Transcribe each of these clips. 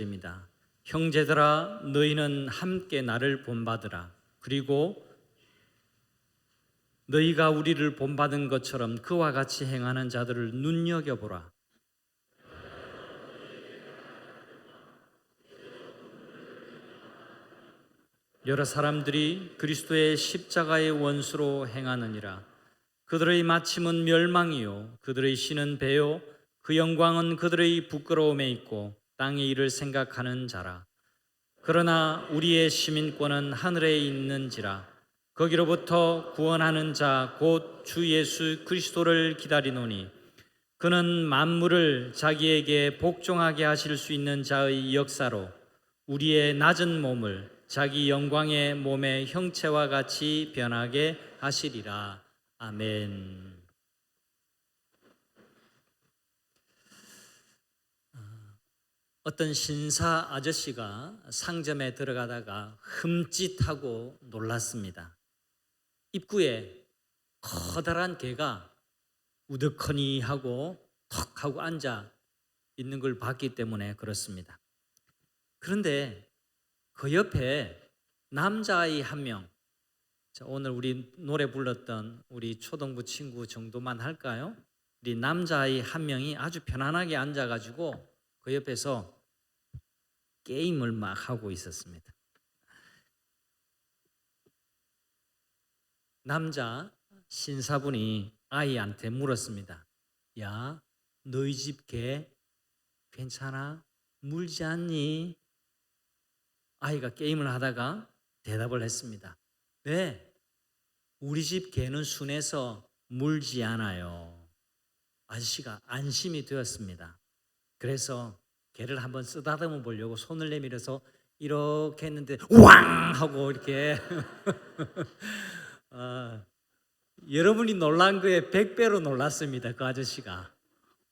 입니다. 형제들아 너희는 함께 나를 본받으라. 그리고 너희가 우리를 본받은 것처럼 그와 같이 행하는 자들을 눈여겨보라. 여러 사람들이 그리스도의 십자가의 원수로 행하느니라. 그들의 마침은 멸망이요 그들의 신은 배요 그 영광은 그들의 부끄러움에 있고 땅의 일을 생각하는 자라. 그러나 우리의 시민권은 하늘에 있는지라. 거기로부터 구원하는 자 곧 주 예수 그리스도를 기다리노니 그는 만물을 자기에게 복종하게 하실 수 있는 자의 역사로 우리의 낮은 몸을 자기 영광의 몸의 형체와 같이 변하게 하시리라. 아멘. 어떤 신사 아저씨가 상점에 들어가다가 흠칫하고 놀랐습니다. 입구에 커다란 개가 우두커니 하고 턱 하고 앉아 있는 걸 봤기 때문에 그렇습니다. 그런데 그 옆에 남자아이 한 명, 오늘 우리 노래 불렀던 우리 초등부 친구 정도만 할까요? 우리 남자아이 한 명이 아주 편안하게 앉아가지고 그 옆에서 게임을 막 하고 있었습니다. 남자 신사분이 아이한테 물었습니다. 야, 너희 집 개 괜찮아? 물지 않니? 아이가 게임을 하다가 대답을 했습니다. 네, 우리 집 개는 순해서 물지 않아요. 아저씨가 안심이 되었습니다. 그래서 개를 한번 쓰다듬어 보려고 손을 내밀어서 이렇게 했는데 왕 하고 이렇게 여러분이 놀란 거에 100배로 놀랐습니다. 그 아저씨가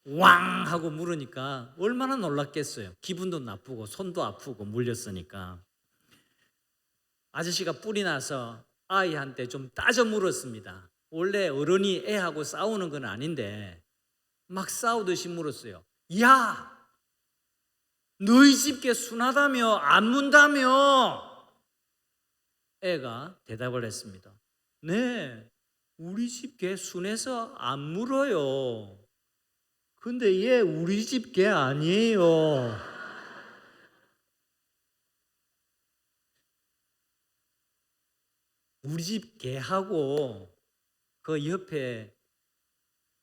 왕 하고 물으니까 얼마나 놀랐겠어요. 기분도 나쁘고 손도 아프고 물렸으니까. 아저씨가 뿔이 나서 아이한테 좀 따져 물었습니다. 원래 어른이 애하고 싸우는 건 아닌데 막 싸우듯이 물었어요. 야, 너희 집 개 순하다며 안 문다며? 애가 대답을 했습니다. 네, 우리 집 개 순해서 안 물어요. 근데 얘 우리 집 개 아니에요. 우리 집 개하고 그 옆에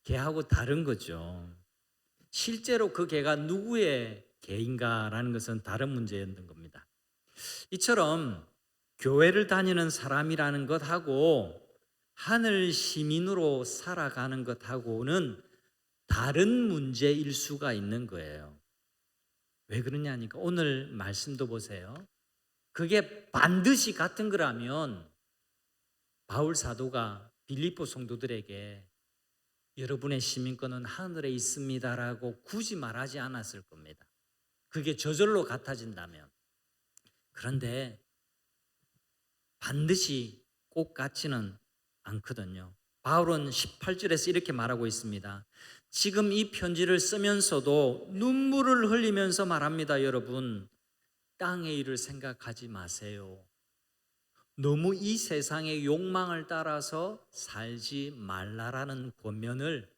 개하고 다른 거죠. 실제로 그 개가 누구의 개인가라는 것은 다른 문제였던 겁니다. 이처럼 교회를 다니는 사람이라는 것하고 하늘 시민으로 살아가는 것하고는 다른 문제일 수가 있는 거예요. 왜 그러냐니까 오늘 말씀도 보세요. 그게 반드시 같은 거라면 바울 사도가 빌립보 성도들에게 여러분의 시민권은 하늘에 있습니다라고 굳이 말하지 않았을 겁니다. 그게 저절로 같아진다면. 그런데 반드시 꼭 같지는 않거든요. 바울은 18절에서 이렇게 말하고 있습니다. 지금 이 편지를 쓰면서도 눈물을 흘리면서 말합니다. 여러분, 땅의 일을 생각하지 마세요. 너무 이 세상의 욕망을 따라서 살지 말라라는 권면을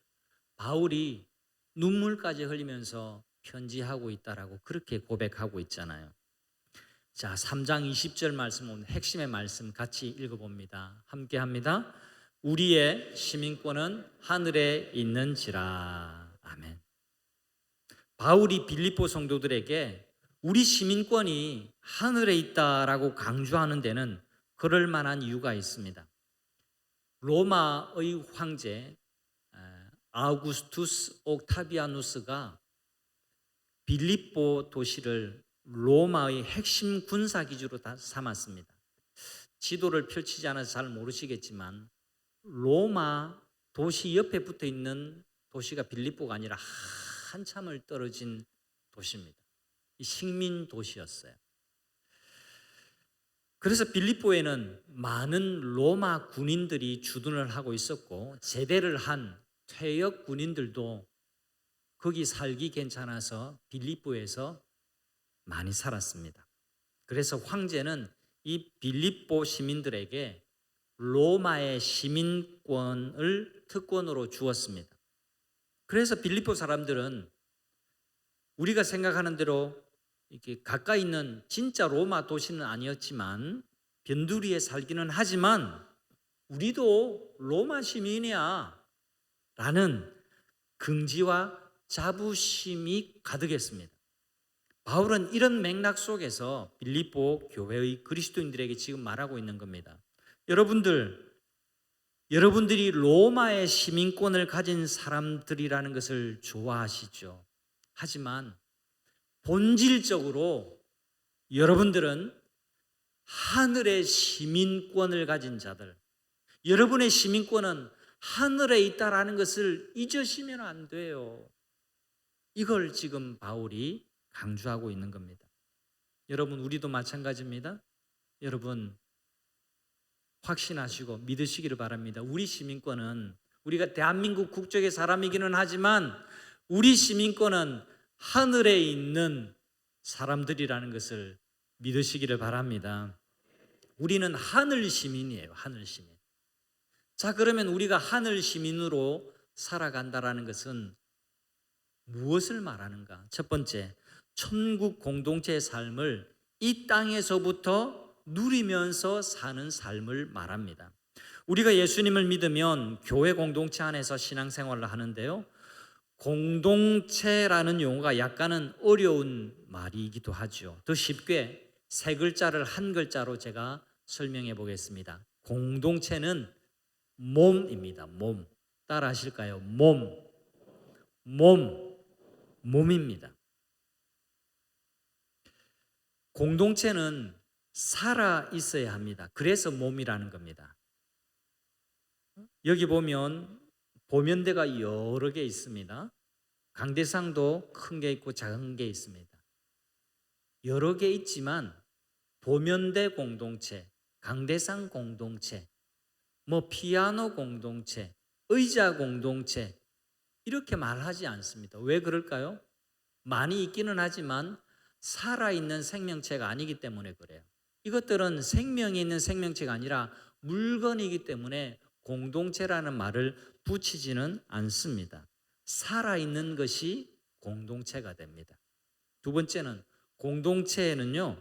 바울이 눈물까지 흘리면서 편지하고 있다라고 그렇게 고백하고 있잖아요. 자, 3장 20절 말씀 오늘 핵심의 말씀 같이 읽어봅니다. 함께 합니다. 우리의 시민권은 하늘에 있는지라. 아멘. 바울이 빌립보 성도들에게 우리 시민권이 하늘에 있다라고 강조하는 데는 그럴 만한 이유가 있습니다. 로마의 황제 아우구스투스 옥타비아누스가 빌립보 도시를 로마의 핵심 군사 기지로 다 삼았습니다. 지도를 펼치지 않아서 잘 모르시겠지만 로마 도시 옆에 붙어 있는 도시가 빌립보가 아니라 한참을 떨어진 도시입니다. 이 식민 도시였어요. 그래서 빌립보에는 많은 로마 군인들이 주둔을 하고 있었고 제대를 한 퇴역 군인들도 거기 살기 괜찮아서 빌립보에서 많이 살았습니다. 그래서 황제는 이 빌립보 시민들에게 로마의 시민권을 특권으로 주었습니다. 그래서 빌립보 사람들은 우리가 생각하는 대로 이렇게 가까이 있는 진짜 로마 도시는 아니었지만 변두리에 살기는 하지만 우리도 로마 시민이야 라는 긍지와 자부심이 가득했습니다. 바울은 이런 맥락 속에서 빌립보 교회의 그리스도인들에게 지금 말하고 있는 겁니다. 여러분들이 로마의 시민권을 가진 사람들이라는 것을 좋아하시죠. 하지만 본질적으로 여러분들은 하늘의 시민권을 가진 자들, 여러분의 시민권은 하늘에 있다라는 것을 잊으시면 안 돼요. 이걸 지금 바울이 강조하고 있는 겁니다. 여러분, 우리도 마찬가지입니다. 여러분, 확신하시고 믿으시기를 바랍니다. 우리 시민권은, 우리가 대한민국 국적의 사람이기는 하지만 우리 시민권은 하늘에 있는 사람들이라는 것을 믿으시기를 바랍니다. 우리는 하늘 시민이에요. 하늘 시민. 자, 그러면 우리가 하늘 시민으로 살아간다라는 것은 무엇을 말하는가? 첫 번째, 천국 공동체의 삶을 이 땅에서부터 누리면서 사는 삶을 말합니다. 우리가 예수님을 믿으면 교회 공동체 안에서 신앙생활을 하는데요, 공동체라는 용어가 약간은 어려운 말이기도 하죠. 더 쉽게 세 글자를 한 글자로 제가 설명해 보겠습니다. 공동체는 몸입니다. 몸. 따라 하실까요? 몸입니다. 공동체는 살아 있어야 합니다. 그래서 몸이라는 겁니다. 여기 보면 보면대가 여러 개 있습니다. 강대상도 큰 게 있고 작은 게 있습니다. 여러 개 있지만 보면대 공동체, 강대상 공동체, 피아노 공동체, 의자 공동체 이렇게 말하지 않습니다. 왜 그럴까요? 많이 있기는 하지만 살아있는 생명체가 아니기 때문에 그래요. 이것들은 생명이 있는 생명체가 아니라 물건이기 때문에 공동체라는 말을 붙이지는 않습니다. 살아있는 것이 공동체가 됩니다. 두 번째는 공동체에는요,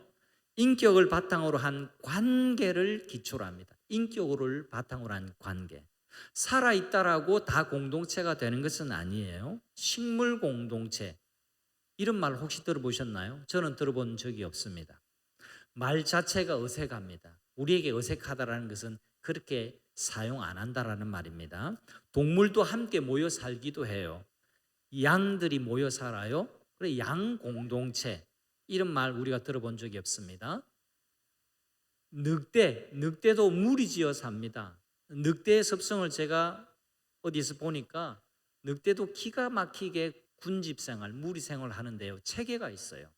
인격을 바탕으로 한 관계를 기초로 합니다. 인격을 바탕으로 한 관계. 살아있다라고 다 공동체가 되는 것은 아니에요. 식물 공동체, 이런 말 혹시 들어보셨나요? 저는 들어본 적이 없습니다. 말 자체가 어색합니다. 우리에게 어색하다라는 것은 그렇게 사용 안 한다라는 말입니다. 동물도 함께 모여 살기도 해요. 양들이 모여 살아요. 그래, 양 공동체, 이런 말 우리가 들어본 적이 없습니다. 늑대도 무리지어 삽니다. 늑대의 습성을 제가 어디서 보니까 늑대도 기가 막히게 군집생활, 무리생활을 하는데요, 체계가 있어요.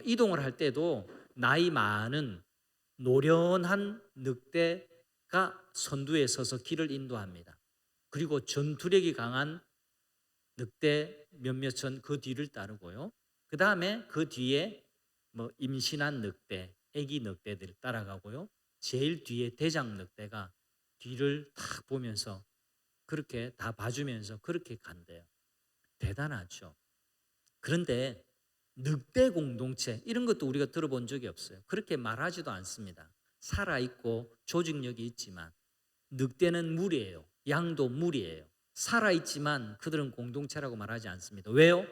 이동을 할 때도 나이 많은 노련한 늑대가 선두에 서서 길을 인도합니다. 그리고 전투력이 강한 늑대 몇몇은 그 뒤를 따르고요. 그 다음에 그 뒤에 임신한 늑대, 아기 늑대들이 따라가고요. 제일 뒤에 대장 늑대가 뒤를 탁 보면서 그렇게 다 봐주면서 그렇게 간대요. 대단하죠. 그런데 늑대 공동체 이런 것도 우리가 들어본 적이 없어요. 그렇게 말하지도 않습니다. 살아있고 조직력이 있지만 늑대는 무리예요. 양도 무리예요. 살아있지만 그들은 공동체라고 말하지 않습니다. 왜요?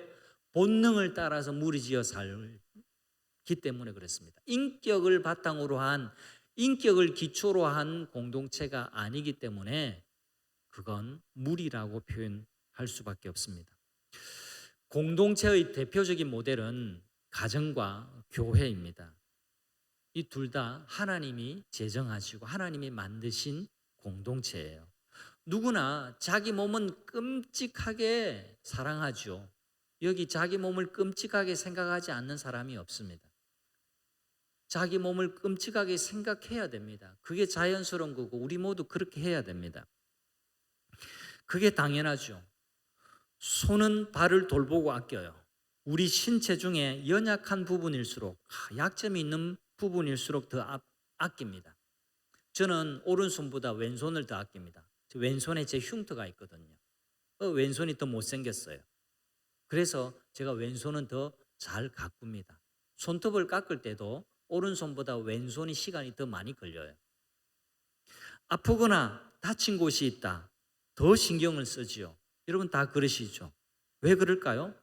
본능을 따라서 무리지어 살기 때문에 그렇습니다. 인격을 바탕으로 한, 인격을 기초로 한 공동체가 아니기 때문에 그건 무리라고 표현할 수밖에 없습니다. 공동체의 대표적인 모델은 가정과 교회입니다. 이 둘 다 하나님이 제정하시고 하나님이 만드신 공동체예요. 누구나 자기 몸은 끔찍하게 사랑하죠. 여기 자기 몸을 끔찍하게 생각하지 않는 사람이 없습니다. 자기 몸을 끔찍하게 생각해야 됩니다. 그게 자연스러운 거고 우리 모두 그렇게 해야 됩니다. 그게 당연하죠. 손은 발을 돌보고 아껴요. 우리 신체 중에 연약한 부분일수록, 약점이 있는 부분일수록 더 아낍니다. 저는 오른손보다 왼손을 더 아낍니다. 왼손에 제 흉터가 있거든요. 왼손이 더 못생겼어요. 그래서 제가 왼손은 더 잘 가꿉니다. 손톱을 깎을 때도 오른손보다 왼손이 시간이 더 많이 걸려요. 아프거나 다친 곳이 있다, 더 신경을 쓰지요. 여러분 다 그러시죠? 왜 그럴까요?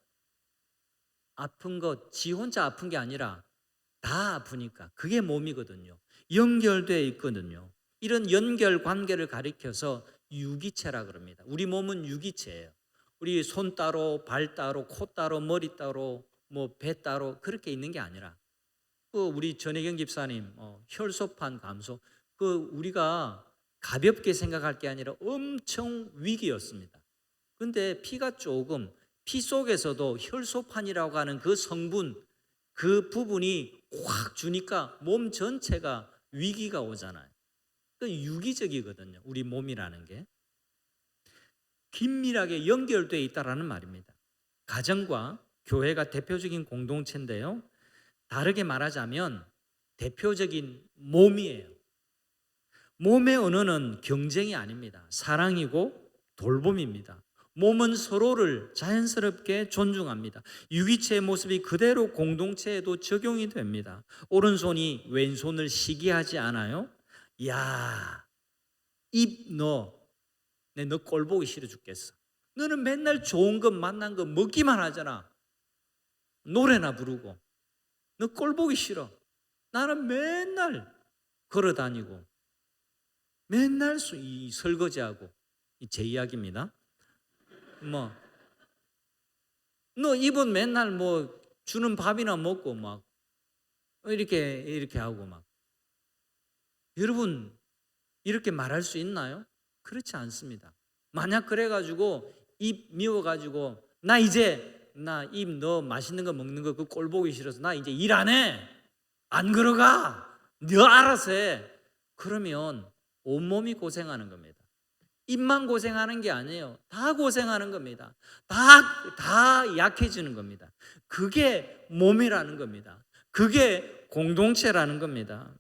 아픈 것, 지 혼자 아픈 게 아니라 다 아프니까. 그게 몸이거든요. 연결되어 있거든요. 이런 연결 관계를 가리켜서 유기체라 그럽니다. 우리 몸은 유기체예요. 우리 손 따로, 발 따로, 코 따로, 머리 따로, 배 따로 그렇게 있는 게 아니라, 우리 전혜경 집사님 혈소판 감소, 우리가 가볍게 생각할 게 아니라 엄청 위기였습니다. 근데 피가 조금, 피 속에서도 혈소판이라고 하는 그 성분, 그 부분이 확 주니까 몸 전체가 위기가 오잖아요. 유기적이거든요. 우리 몸이라는 게 긴밀하게 연결되어 있다라는 말입니다. 가정과 교회가 대표적인 공동체인데요, 다르게 말하자면 대표적인 몸이에요. 몸의 언어는 경쟁이 아닙니다. 사랑이고 돌봄입니다. 몸은 서로를 자연스럽게 존중합니다. 유기체의 모습이 그대로 공동체에도 적용이 됩니다. 오른손이 왼손을 시기하지 않아요. 야, 너 꼴 보기 싫어 죽겠어. 너는 맨날 좋은 것, 만난 거 먹기만 하잖아. 노래나 부르고. 너 꼴 보기 싫어. 나는 맨날 걸어 다니고 맨날 설거지하고. 제 이야기입니다. 너 입은 맨날 주는 밥이나 먹고 막 이렇게 하고 막. 여러분 이렇게 말할 수 있나요? 그렇지 않습니다. 만약 그래가지고 입 미워가지고 나 입 너 맛있는 거 먹는 거 그 꼴 보기 싫어서 나 이제 일 안 해. 안 걸어가. 너 알아서 해. 그러면 온몸이 고생하는 겁니다. 입만 고생하는 게 아니에요. 다 고생하는 겁니다. 다 약해지는 겁니다. 그게 몸이라는 겁니다. 그게 공동체라는 겁니다.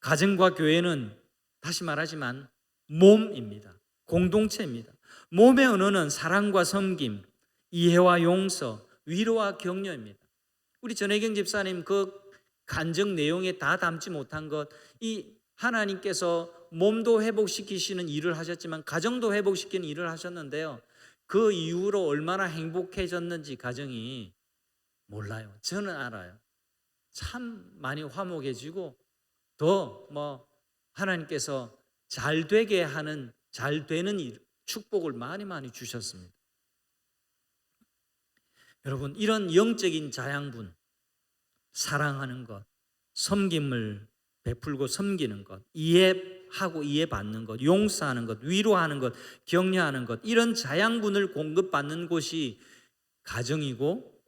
가정과 교회는 다시 말하지만 몸입니다. 공동체입니다. 몸의 언어는 사랑과 섬김, 이해와 용서, 위로와 격려입니다. 우리 전혜경 집사님 그 간증 내용에 다 담지 못한 것, 이 하나님께서 몸도 회복시키시는 일을 하셨지만 가정도 회복시키는 일을 하셨는데요, 그 이후로 얼마나 행복해졌는지 가정이 몰라요. 저는 알아요. 참 많이 화목해지고 더 하나님께서 잘 되게 하는, 잘 되는 일, 축복을 많이 주셨습니다. 여러분 이런 영적인 자양분, 사랑하는 것, 섬김을 베풀고 섬기는 것, 이해하고 이해받는 것, 용서하는 것, 위로하는 것, 격려하는 것, 이런 자양분을 공급받는 곳이 가정이고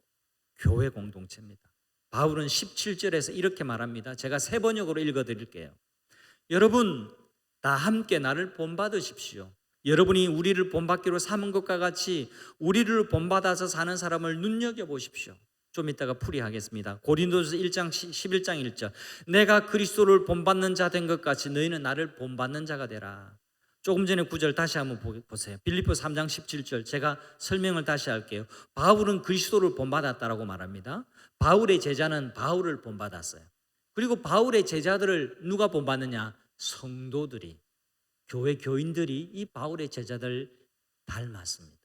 교회 공동체입니다. 바울은 17절에서 이렇게 말합니다. 제가 세 번역으로 읽어드릴게요. 여러분 다 함께 나를 본받으십시오. 여러분이 우리를 본받기로 삼은 것과 같이 우리를 본받아서 사는 사람을 눈여겨보십시오. 좀 이따가 풀이하겠습니다. 고린도서 1장 11장 1절, 내가 그리스도를 본받는 자 된 것 같이 너희는 나를 본받는 자가 되라. 조금 전에 9절 다시 한번 보세요. 빌립보 3장 17절, 제가 설명을 다시 할게요. 바울은 그리스도를 본받았다라고 말합니다. 바울의 제자는 바울을 본받았어요. 그리고 바울의 제자들을 누가 본받느냐? 성도들이, 교회 교인들이 이 바울의 제자들 닮았습니다.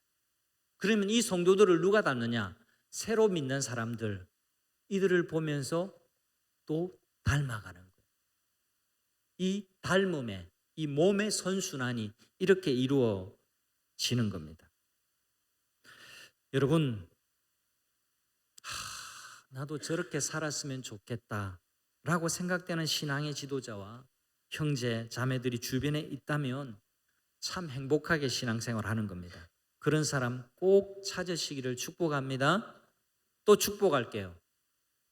그러면 이 성도들을 누가 닮느냐? 새로 믿는 사람들, 이들을 보면서 또 닮아가는 거예요. 이 닮음에, 이 몸의 선순환이 이렇게 이루어지는 겁니다. 여러분, 나도 저렇게 살았으면 좋겠다라고 생각되는 신앙의 지도자와 형제, 자매들이 주변에 있다면 참 행복하게 신앙생활 하는 겁니다. 그런 사람 꼭 찾으시기를 축복합니다. 또 축복할게요.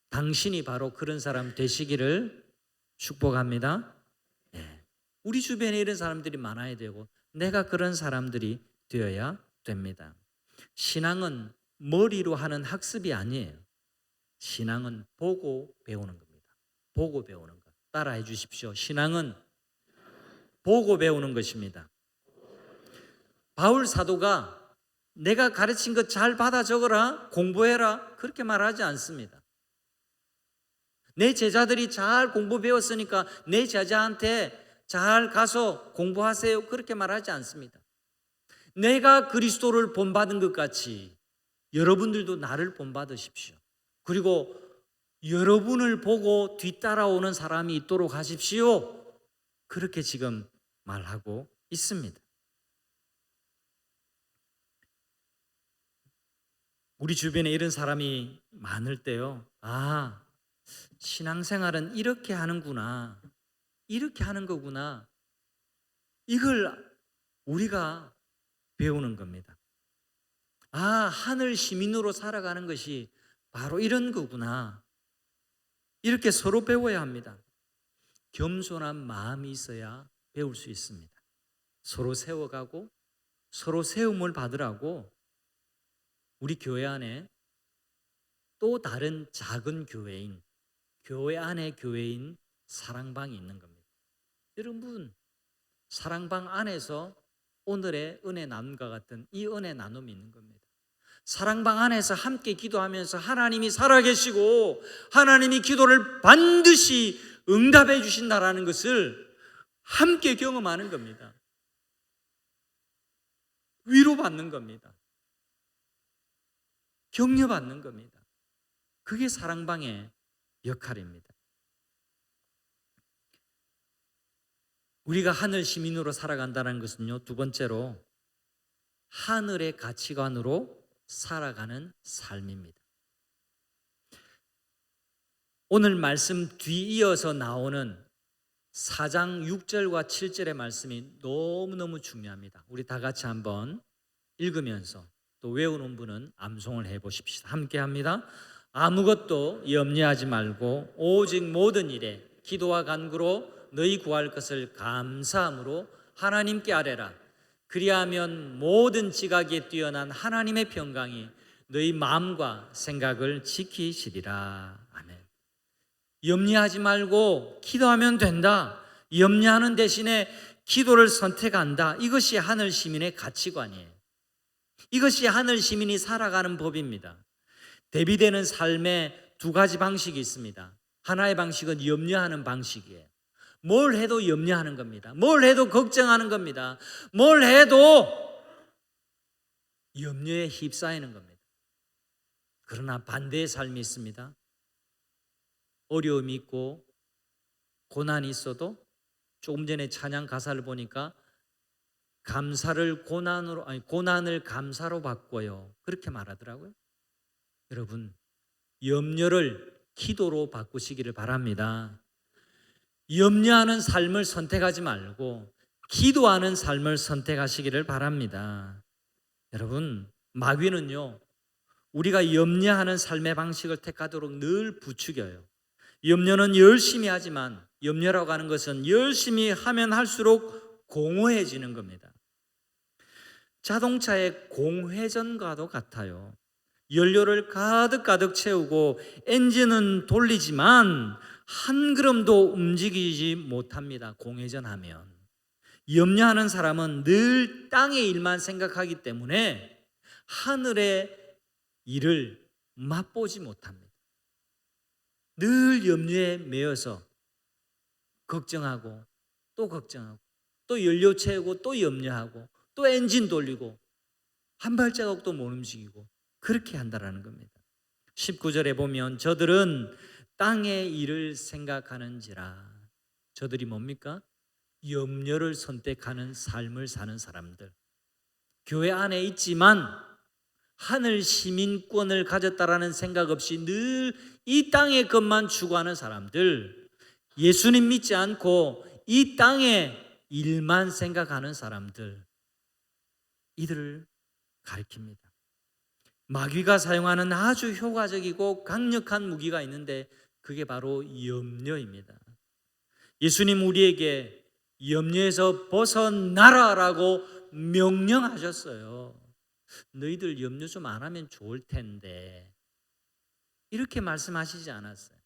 당신이 바로 그런 사람 되시기를 축복합니다. 네. 우리 주변에 이런 사람들이 많아야 되고 내가 그런 사람들이 되어야 됩니다. 신앙은 머리로 하는 학습이 아니에요. 신앙은 보고 배우는 겁니다. 보고 배우는 것. 따라해 주십시오. 신앙은 보고 배우는 것입니다. 바울 사도가 내가 가르친 것 잘 받아 적어라, 공부해라, 그렇게 말하지 않습니다. 내 제자들이 잘 공부 배웠으니까 내 제자한테 잘 가서 공부하세요, 그렇게 말하지 않습니다. 내가 그리스도를 본받은 것 같이 여러분들도 나를 본받으십시오. 그리고 여러분을 보고 뒤따라오는 사람이 있도록 하십시오. 그렇게 지금 말하고 있습니다. 우리 주변에 이런 사람이 많을 때요, 아, 신앙생활은 이렇게 하는구나, 이렇게 하는 거구나, 이걸 우리가 배우는 겁니다. 아, 하늘 시민으로 살아가는 것이 바로 이런 거구나, 이렇게 서로 배워야 합니다. 겸손한 마음이 있어야 배울 수 있습니다. 서로 세워가고 서로 세움을 받으라고 우리 교회 안에 또 다른 작은 교회인, 교회 안에 교회인 사랑방이 있는 겁니다. 여러분, 사랑방 안에서 오늘의 은혜 나눔과 같은 이 은혜 나눔이 있는 겁니다. 사랑방 안에서 함께 기도하면서 하나님이 살아계시고 하나님이 기도를 반드시 응답해 주신다라는 것을 함께 경험하는 겁니다. 위로받는 겁니다. 격려받는 겁니다. 그게 사랑방의 역할입니다. 우리가 하늘 시민으로 살아간다는 것은요, 두 번째로 하늘의 가치관으로 살아가는 삶입니다. 오늘 말씀 뒤이어서 나오는 4장 6절과 7절의 말씀이 너무너무 중요합니다. 우리 다 같이 한번 읽으면서 또 외우는 분은 암송을 해보십시다. 함께 합니다. 아무것도 염려하지 말고 오직 모든 일에 기도와 간구로 너희 구할 것을 감사함으로 하나님께 아뢰라. 그리하면 모든 지각에 뛰어난 하나님의 평강이 너희 마음과 생각을 지키시리라. 아멘. 염려하지 말고 기도하면 된다. 염려하는 대신에 기도를 선택한다. 이것이 하늘 시민의 가치관이에요. 이것이 하늘 시민이 살아가는 법입니다. 대비되는 삶에 두 가지 방식이 있습니다. 하나의 방식은 염려하는 방식이에요. 뭘 해도 염려하는 겁니다. 뭘 해도 걱정하는 겁니다. 뭘 해도 염려에 휩싸이는 겁니다. 그러나 반대의 삶이 있습니다. 어려움이 있고 고난이 있어도 조금 전에 찬양 가사를 보니까 고난을 감사로 바꿔요. 그렇게 말하더라고요. 여러분, 염려를 기도로 바꾸시기를 바랍니다. 염려하는 삶을 선택하지 말고 기도하는 삶을 선택하시기를 바랍니다. 여러분, 마귀는요, 우리가 염려하는 삶의 방식을 택하도록 늘 부추겨요. 염려는 열심히 하지만 염려라고 하는 것은 열심히 하면 할수록 공허해지는 겁니다. 자동차의 공회전과도 같아요. 연료를 가득 채우고 엔진은 돌리지만 한 걸음도 움직이지 못합니다. 공회전하면. 염려하는 사람은 늘 땅의 일만 생각하기 때문에 하늘의 일을 맛보지 못합니다. 늘 염려에 매여서 걱정하고 또 걱정하고 또 연료 채우고 또 염려하고 또 엔진 돌리고 한 발자국도 못 움직이고 그렇게 한다라는 겁니다. 19절에 보면 저들은 땅의 일을 생각하는지라. 저들이 뭡니까? 염려를 선택하는 삶을 사는 사람들. 교회 안에 있지만 하늘 시민권을 가졌다라는 생각 없이 늘 이 땅의 것만 추구하는 사람들, 예수님 믿지 않고 이 땅의 일만 생각하는 사람들, 이들을 가리킵니다. 마귀가 사용하는 아주 효과적이고 강력한 무기가 있는데 그게 바로 염려입니다. 예수님 우리에게 염려에서 벗어나라라고 명령하셨어요. 너희들 염려 좀 안 하면 좋을 텐데 이렇게 말씀하시지 않았어요.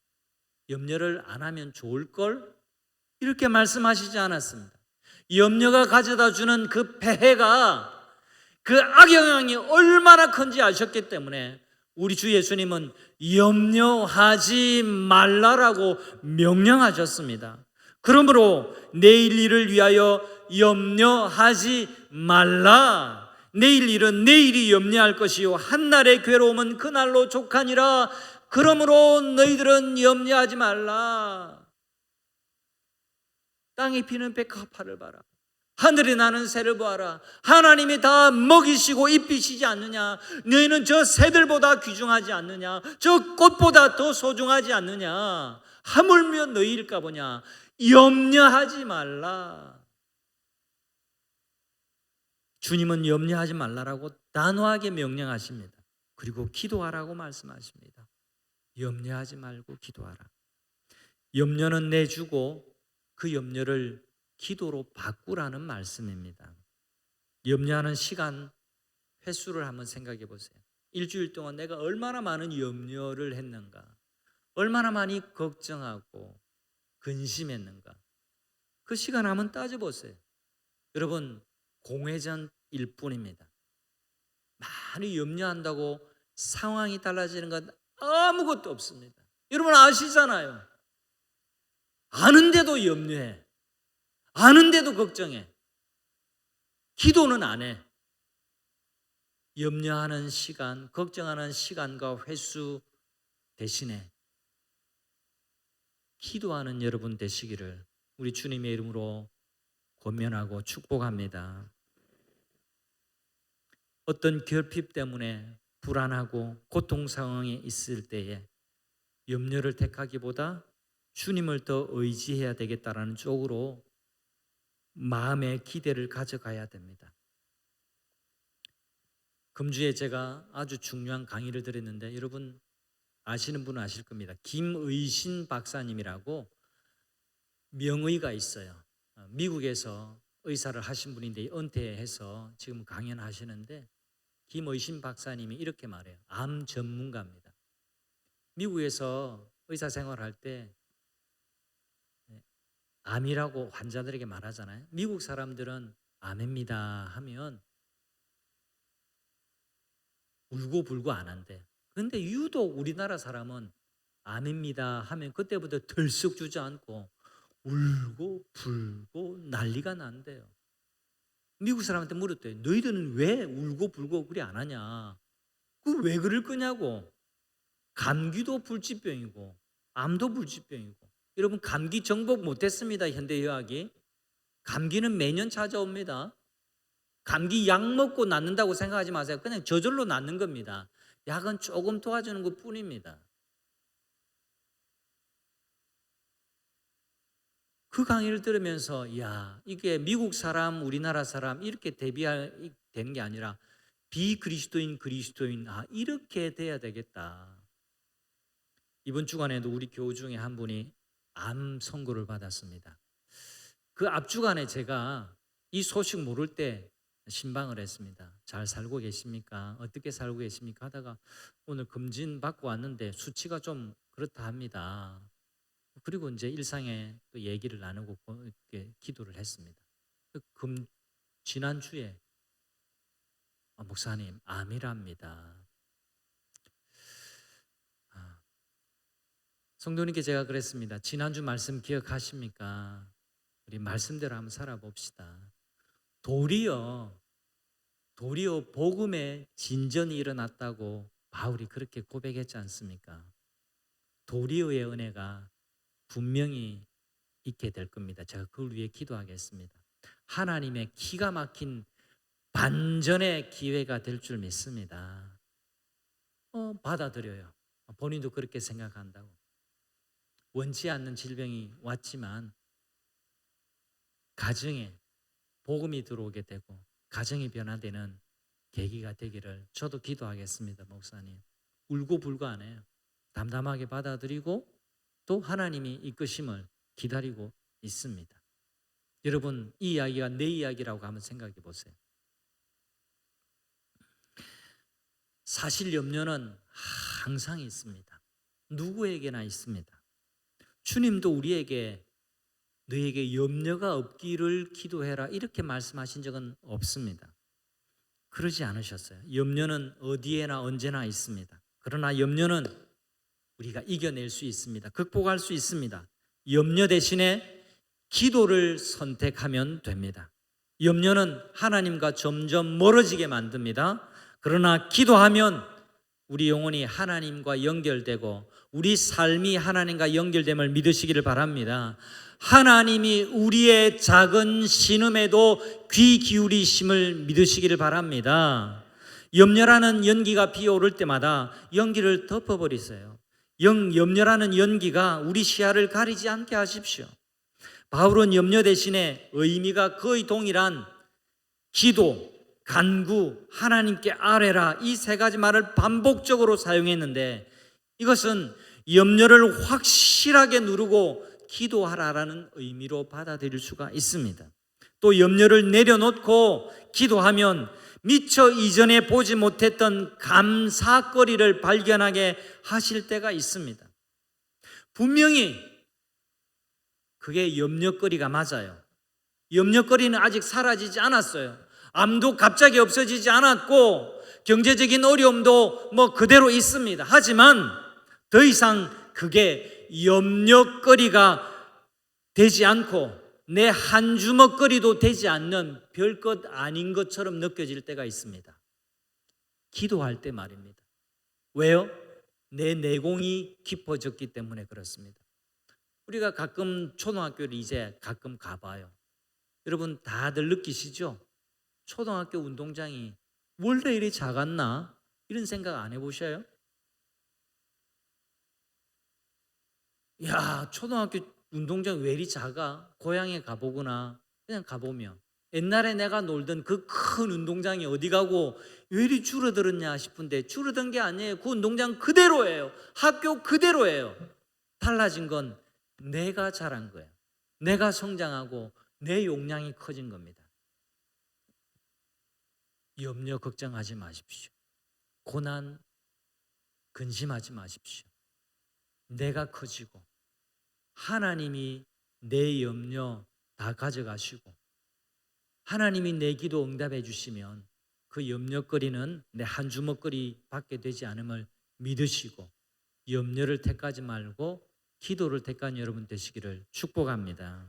염려를 안 하면 좋을 걸 이렇게 말씀하시지 않았습니다. 염려가 가져다 주는 그 폐해가, 그 악영향이 얼마나 큰지 아셨기 때문에 우리 주 예수님은 염려하지 말라라고 명령하셨습니다. 그러므로 내일 일을 위하여 염려하지 말라. 내일 일은 내일이 염려할 것이요 한날의 괴로움은 그날로 족하니라. 그러므로 너희들은 염려하지 말라. 땅에 피는 백합화를 봐라. 하늘에 나는 새를 보아라. 하나님이 다 먹이시고 입히시지 않느냐? 너희는 저 새들보다 귀중하지 않느냐? 저 꽃보다 더 소중하지 않느냐? 하물며 너희일까 보냐? 염려하지 말라. 주님은 염려하지 말라라고 단호하게 명령하십니다. 그리고 기도하라고 말씀하십니다. 염려하지 말고 기도하라. 염려는 내주고 그 염려를 기도로 바꾸라는 말씀입니다. 염려하는 시간 횟수를 한번 생각해 보세요. 일주일 동안 내가 얼마나 많은 염려를 했는가, 얼마나 많이 걱정하고 근심했는가, 그 시간 한번 따져보세요. 여러분, 공회전일 뿐입니다. 많이 염려한다고 상황이 달라지는 건 아무것도 없습니다. 여러분 아시잖아요. 아는데도 염려해. 아는데도 걱정해. 기도는 안 해. 염려하는 시간, 걱정하는 시간과 횟수 대신에 기도하는 여러분 되시기를 우리 주님의 이름으로 권면하고 축복합니다. 어떤 결핍 때문에 불안하고 고통 상황에 있을 때에 염려를 택하기보다 주님을 더 의지해야 되겠다라는 쪽으로 마음의 기대를 가져가야 됩니다. 금주에 제가 아주 중요한 강의를 드렸는데 여러분 아시는 분은 아실 겁니다. 김의신 박사님이라고 명의가 있어요. 미국에서 의사를 하신 분인데 은퇴해서 지금 강연하시는데 김의신 박사님이 이렇게 말해요. 암 전문가입니다. 미국에서 의사 생활할 때 암이라고 환자들에게 말하잖아요. 미국 사람들은 암입니다 하면 울고불고 안 한대. 그런데 유독 우리나라 사람은 암입니다 하면 그때부터 들썩 주저앉고 울고 불고 난리가 난대요. 미국 사람한테 물었대요. 너희들은 왜 울고 불고 그리 안 하냐? 그 왜 그럴 거냐고. 감기도 불치병이고 암도 불치병이고. 여러분 감기 정복 못했습니다. 현대의학이. 감기는 매년 찾아옵니다. 감기 약 먹고 낫는다고 생각하지 마세요. 그냥 저절로 낫는 겁니다. 약은 조금 도와주는 것 뿐입니다. 그 강의를 들으면서 야, 이게 미국 사람, 우리나라 사람 이렇게 대비되는 게 아니라 비그리스도인, 그리스도인 이렇게 돼야 되겠다. 이번 주간에도 우리 교우 중에 한 분이 암 선고를 받았습니다. 그 앞주간에 제가 이 소식 모를 때 신방을 했습니다. 잘 살고 계십니까? 어떻게 살고 계십니까? 하다가 오늘 검진 받고 왔는데 수치가 좀 그렇다 합니다. 그리고 이제 일상에 또 얘기를 나누고 이렇게 기도를 했습니다. 지난주에 목사님 암이랍니다. 성도님께 제가 그랬습니다. 지난주 말씀 기억하십니까? 우리 말씀대로 한번 살아봅시다. 도리어 복음의 진전이 일어났다고 바울이 그렇게 고백했지 않습니까? 도리어의 은혜가 분명히 있게 될 겁니다. 제가 그걸 위해 기도하겠습니다. 하나님의 기가 막힌 반전의 기회가 될 줄 믿습니다. 받아들여요. 본인도 그렇게 생각한다고. 원치 않는 질병이 왔지만 가정에 복음이 들어오게 되고 가정이 변화되는 계기가 되기를 저도 기도하겠습니다. 목사님 울고 불고 안 해요. 담담하게 받아들이고 또 하나님이 이끄심을 기다리고 있습니다. 여러분 이 이야기가 내 이야기라고 한번 생각해 보세요. 사실 염려는 항상 있습니다. 누구에게나 있습니다. 주님도 우리에게 너에게 염려가 없기를 기도해라 이렇게 말씀하신 적은 없습니다. 그러지 않으셨어요. 염려는 어디에나 언제나 있습니다. 그러나 염려는 우리가 이겨낼 수 있습니다. 극복할 수 있습니다. 염려 대신에 기도를 선택하면 됩니다. 염려는 하나님과 점점 멀어지게 만듭니다. 그러나 기도하면 우리 영혼이 하나님과 연결되고 우리 삶이 하나님과 연결됨을 믿으시기를 바랍니다. 하나님이 우리의 작은 신음에도 귀 기울이심을 믿으시기를 바랍니다. 염려라는 연기가 비오를 때마다 연기를 덮어버리세요. 염려라는 연기가 우리 시야를 가리지 않게 하십시오. 바울은 염려 대신에 의미가 거의 동일한 기도, 간구, 하나님께 아뢰라 이 세 가지 말을 반복적으로 사용했는데 이것은 염려를 확실하게 누르고 기도하라라는 의미로 받아들일 수가 있습니다. 또 염려를 내려놓고 기도하면 미처 이전에 보지 못했던 감사거리를 발견하게 하실 때가 있습니다. 분명히 그게 염려거리가 맞아요. 염려거리는 아직 사라지지 않았어요. 암도 갑자기 없어지지 않았고 경제적인 어려움도 그대로 있습니다. 하지만 더 이상 그게 염려거리가 되지 않고 내 한 주먹거리도 되지 않는 별것 아닌 것처럼 느껴질 때가 있습니다. 기도할 때 말입니다. 왜요? 내 내공이 깊어졌기 때문에 그렇습니다. 우리가 가끔 초등학교를 이제 가끔 가봐요. 여러분 다들 느끼시죠? 초등학교 운동장이 원래 이리 작았나? 이런 생각 안 해보셔요? 야, 초등학교 운동장 왜 이리 작아? 고향에 가보거나 그냥 가보면 옛날에 내가 놀던 그 큰 운동장이 어디 가고 왜 이리 줄어들었냐 싶은데 줄어든 게 아니에요. 그 운동장 그대로예요. 학교 그대로예요. 달라진 건 내가 자란 거예요. 내가 성장하고 내 용량이 커진 겁니다. 염려 걱정하지 마십시오. 고난 근심하지 마십시오. 내가 커지고 하나님이 내 염려 다 가져가시고 하나님이 내 기도 응답해 주시면 그 염려거리는 내 한 주먹거리 받게 되지 않음을 믿으시고 염려를 택하지 말고 기도를 택한 여러분 되시기를 축복합니다.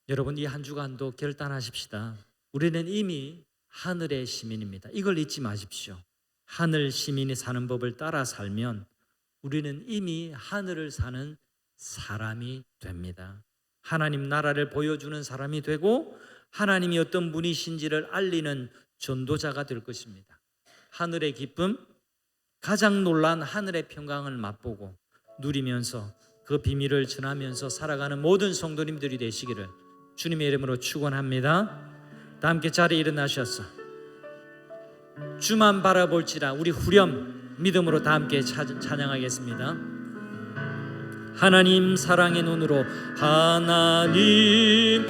여러분 이 한 주간도 결단하십시다. 우리는 이미 하늘의 시민입니다. 이걸 잊지 마십시오. 하늘 시민이 사는 법을 따라 살면 우리는 이미 하늘을 사는 사람이 됩니다. 하나님 나라를 보여주는 사람이 되고 하나님이 어떤 분이신지를 알리는 전도자가 될 것입니다. 하늘의 기쁨, 가장 놀란 하늘의 평강을 맛보고 누리면서 그 비밀을 전하면서 살아가는 모든 성도님들이 되시기를 주님의 이름으로 축원합니다. 다 함께 자리에 일어나셔서 주만 바라볼지라 우리 후렴 믿음으로 다 함께 찬양하겠습니다. 하나님 사랑의 눈으로 하나님